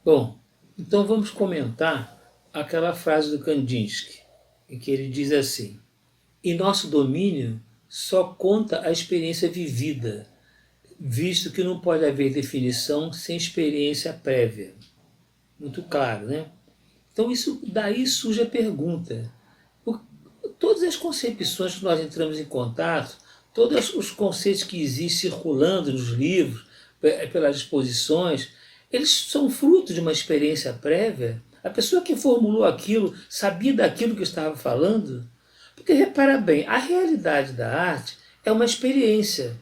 Bom, então vamos comentar aquela frase do Kandinsky, em que ele diz assim: em nosso domínio só conta a experiência vivida, visto que não pode haver definição sem experiência prévia. Muito claro, né? Então isso daí surge a pergunta. Por- Todas as concepções que nós entramos em contato, todos os conceitos que existem circulando nos livros, pelas exposições, eles são fruto de uma experiência prévia. A pessoa que formulou aquilo sabia daquilo que estava falando. Porque repara bem, a realidade da arte é uma experiência.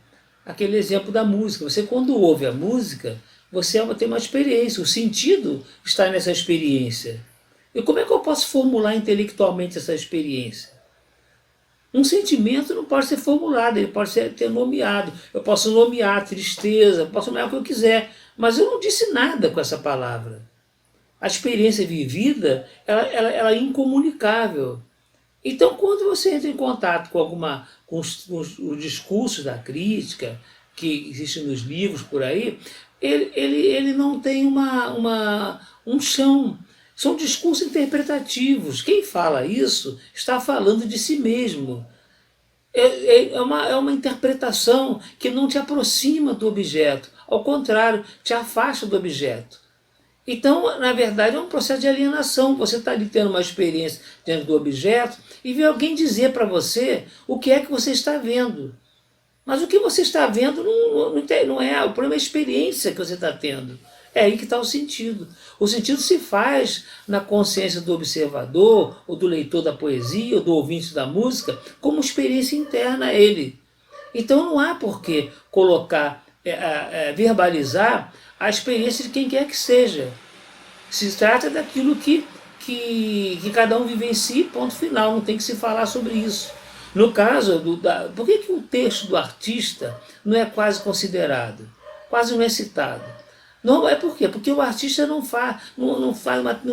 Aquele exemplo da música. Você, quando ouve a música, você tem uma experiência. O sentido está nessa experiência. E como é que eu posso formular intelectualmente essa experiência? Um sentimento não pode ser formulado, ele pode ter nomeado. Eu posso nomear tristeza, posso nomear o que eu quiser, mas eu não disse nada com essa palavra. A experiência vivida, ela é incomunicável. Então, quando você entra em contato com os discursos da crítica que existem nos livros por aí, ele não tem um chão. São discursos interpretativos. Quem fala isso está falando de si mesmo. É uma interpretação que não te aproxima do objeto. Ao contrário, te afasta do objeto. Então, na verdade, é um processo de alienação. Você está ali tendo uma experiência dentro do objeto e vê alguém dizer para você o que é que você está vendo. Mas o que você está vendo não é, o problema é a experiência que você está tendo. É aí que está o sentido. O sentido se faz na consciência do observador, ou do leitor da poesia, ou do ouvinte da música, como experiência interna a ele. Então não há por que colocar, verbalizar a experiência de quem quer que seja. Se trata daquilo que cada um vivencia, ponto final, não tem que se falar sobre isso. No caso, por que o texto do artista não é quase considerado? Quase não é citado? Não, é por quê? Porque o artista não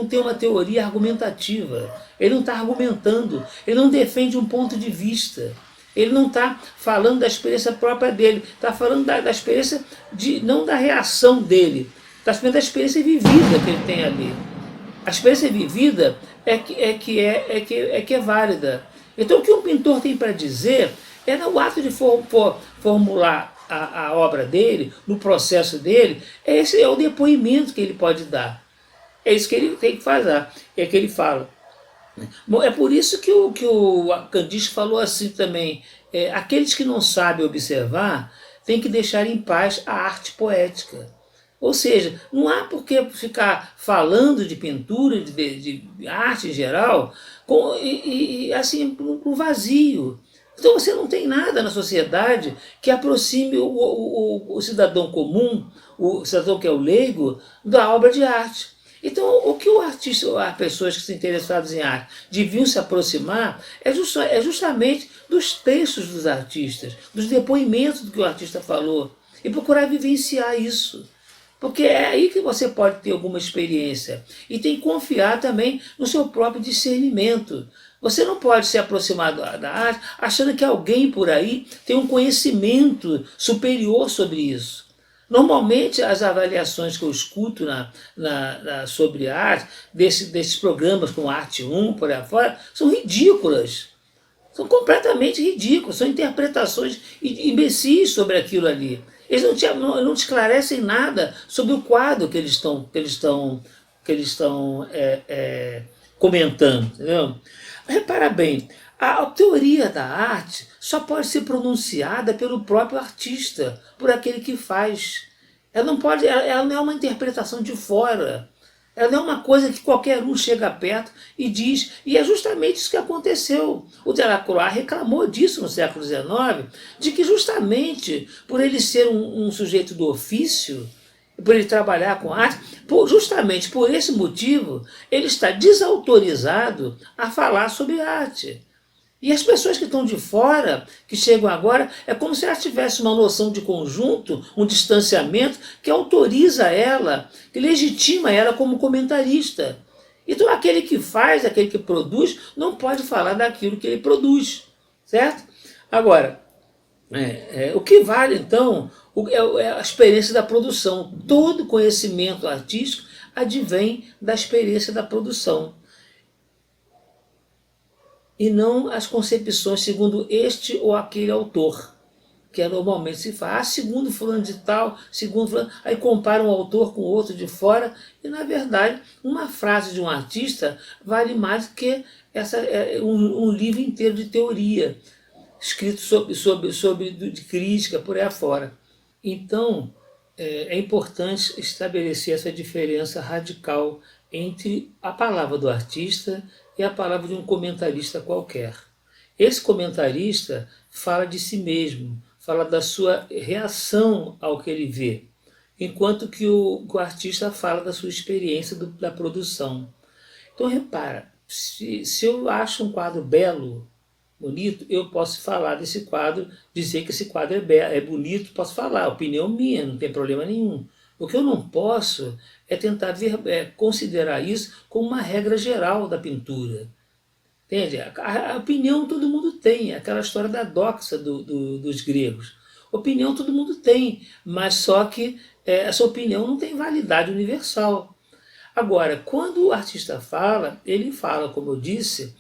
tem uma teoria argumentativa. Ele não está argumentando, ele não defende um ponto de vista. Ele não está falando da experiência própria dele, está falando da experiência, não da reação dele, está falando da experiência vivida que ele tem ali. A experiência vivida é que é válida. Então o que um pintor tem para dizer é no ato de formular a obra dele, no processo dele, esse é o depoimento que ele pode dar. É isso que ele tem que fazer, é que ele fala. Bom, é por isso que o Kandinsky falou assim também, aqueles que não sabem observar têm que deixar em paz a arte poética. Ou seja, não há por que ficar falando de pintura, de arte em geral, assim, pro vazio. Então você não tem nada na sociedade que aproxime o cidadão comum, o cidadão que é o leigo, da obra de arte. Então, o que o artista, as pessoas que estão interessadas em arte deviam se aproximar é justamente dos textos dos artistas, dos depoimentos do que o artista falou, e procurar vivenciar isso. Porque é aí que você pode ter alguma experiência. E tem que confiar também no seu próprio discernimento. Você não pode se aproximar da arte achando que alguém por aí tem um conhecimento superior sobre isso. Normalmente, as avaliações que eu escuto sobre arte, desses programas como Arte 1, por aí fora, são ridículas. São completamente ridículos, são interpretações imbecis sobre aquilo ali. Eles não te esclarecem nada sobre o quadro que eles estão comentando. Entendeu? Repara bem, a teoria da arte só pode ser pronunciada pelo próprio artista, por aquele que faz. Ela não é uma interpretação de fora. Ela não é uma coisa que qualquer um chega perto e diz. E é justamente isso que aconteceu. O Delacroix reclamou disso no século XIX, de que justamente por ele ser um sujeito do ofício, por ele trabalhar com arte, justamente por esse motivo, ele está desautorizado a falar sobre arte. E as pessoas que estão de fora, que chegam agora, é como se elas tivessem uma noção de conjunto, um distanciamento que autoriza ela, que legitima ela como comentarista. Então aquele que faz, aquele que produz, não pode falar daquilo que ele produz, certo? Agora, o que vale então é a experiência da produção. Todo conhecimento artístico advém da experiência da produção, e não as concepções segundo este ou aquele autor, que é normalmente se faz, segundo fulano de tal, segundo fulano, aí compara um autor com outro de fora, e na verdade uma frase de um artista vale mais do que um livro inteiro de teoria, escrito de crítica, por aí afora. Então, é importante estabelecer essa diferença radical entre a palavra do artista e a palavra de um comentarista qualquer. Esse comentarista fala de si mesmo, fala da sua reação ao que ele vê, enquanto que o artista fala da sua experiência da produção. Então repara, se eu acho um quadro belo, bonito, eu posso falar desse quadro, dizer que esse quadro é bonito, posso falar, opinião minha, não tem problema nenhum. O que eu não posso é tentar considerar isso como uma regra geral da pintura. Entende? A opinião todo mundo tem, aquela história da doxa dos gregos. Opinião todo mundo tem, mas só que essa opinião não tem validade universal. Agora, quando o artista fala, ele fala, como eu disse,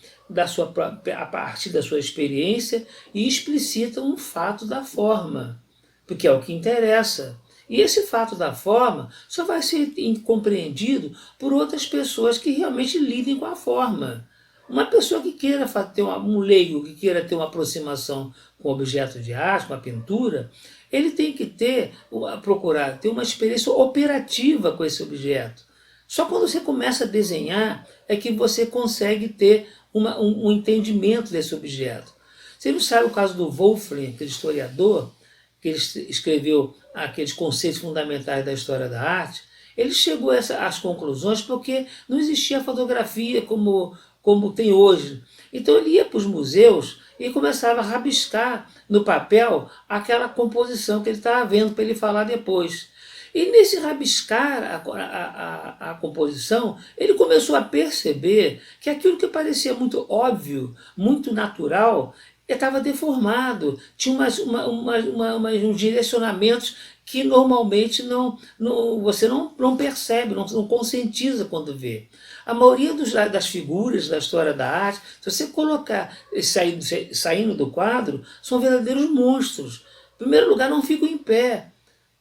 a partir da sua experiência e explicita um fato da forma, porque é o que interessa. E esse fato da forma só vai ser compreendido por outras pessoas que realmente lidem com a forma. Uma pessoa que queira ter um leigo que queira ter uma aproximação com objeto de arte, com a pintura, ele tem que procurar ter uma experiência operativa com esse objeto. Só quando você começa a desenhar é que você consegue ter um entendimento desse objeto. Você não sabe o caso do Wolfram, aquele historiador, que ele escreveu aqueles conceitos fundamentais da história da arte. Ele chegou às conclusões porque não existia fotografia como tem hoje. Então ele ia para os museus e começava a rabiscar no papel aquela composição que ele estava vendo para ele falar depois. E nesse rabiscar a composição, ele começou a perceber que aquilo que parecia muito óbvio, muito natural, estava deformado, tinha uns direcionamentos que normalmente você não percebe, não conscientiza quando vê. A maioria das figuras da história da arte, se você colocar saindo do quadro, são verdadeiros monstros. Em primeiro lugar, não ficam em pé.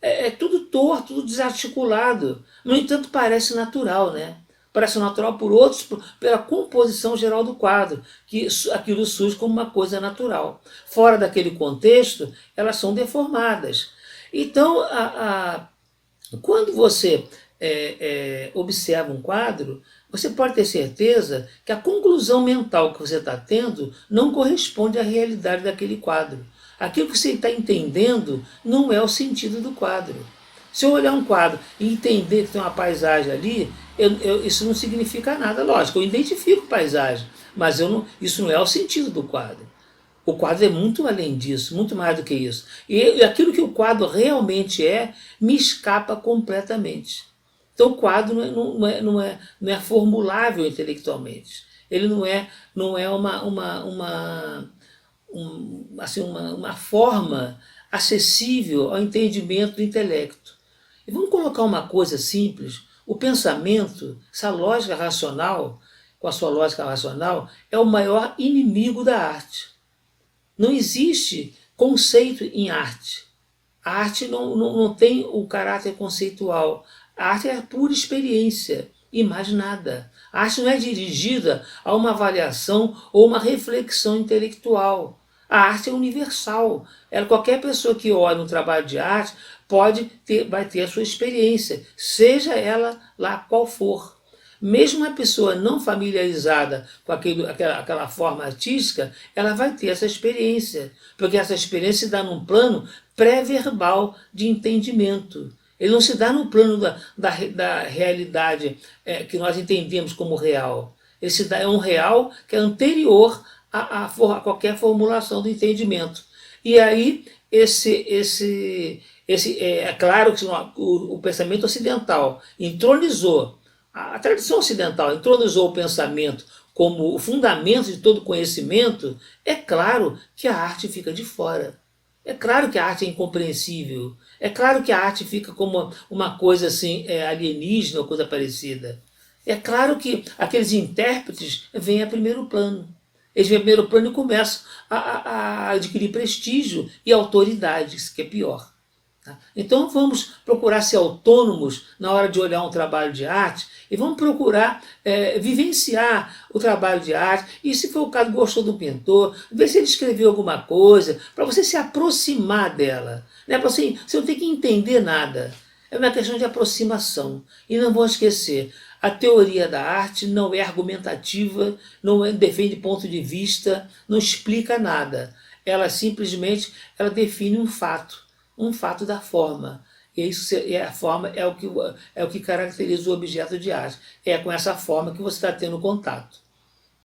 É tudo torto, tudo desarticulado. No entanto, parece natural, né? Parece natural por outros, pela composição geral do quadro, que aquilo surge como uma coisa natural. Fora daquele contexto, elas são deformadas. Então, quando você observa um quadro, você pode ter certeza que a conclusão mental que você está tendo não corresponde à realidade daquele quadro. Aquilo que você está entendendo não é o sentido do quadro. Se eu olhar um quadro e entender que tem uma paisagem ali, isso não significa nada. Lógico, eu identifico paisagem, mas isso não é o sentido do quadro. O quadro é muito além disso, muito mais do que isso. E aquilo que o quadro realmente me escapa completamente. Então o quadro não é formulável intelectualmente. Ele não é uma forma acessível ao entendimento do intelecto. E vamos colocar uma coisa simples: o pensamento, essa lógica racional, com a sua lógica racional, é o maior inimigo da arte. Não existe conceito em arte. A arte não tem o caráter conceitual. A arte é a pura experiência e mais nada. A arte não é dirigida a uma avaliação ou uma reflexão intelectual. A arte é universal. Qualquer pessoa que olha um trabalho de arte vai ter a sua experiência, seja ela lá qual for. Mesmo uma pessoa não familiarizada com aquela forma artística, ela vai ter essa experiência, porque essa experiência se dá num plano pré-verbal de entendimento. Ele não se dá no plano da realidade que nós entendemos como real. Ele se dá, é um real que é anterior a qualquer formulação do entendimento. E aí, é claro que o pensamento ocidental entronizou, a tradição ocidental entronizou o pensamento como o fundamento de todo conhecimento. É claro que a arte fica de fora. É claro que a arte é incompreensível. É claro que a arte fica como uma coisa assim, alienígena ou coisa parecida. É claro que aqueles intérpretes vêm a primeiro plano. Eles vêm a primeiro plano e começam a adquirir prestígio e autoridade, isso que é pior. Então vamos procurar ser autônomos na hora de olhar um trabalho de arte e vamos procurar vivenciar o trabalho de arte. E se for o caso, gostou do pintor, ver se ele escreveu alguma coisa, para você se aproximar dela. Né? Você não tem que entender nada. É uma questão de aproximação. E não vão esquecer, a teoria da arte não é argumentativa, não defende ponto de vista, não explica nada. Ela simplesmente define um fato da forma. E isso a forma é o que caracteriza o objeto de arte. É com essa forma que você está tendo contato.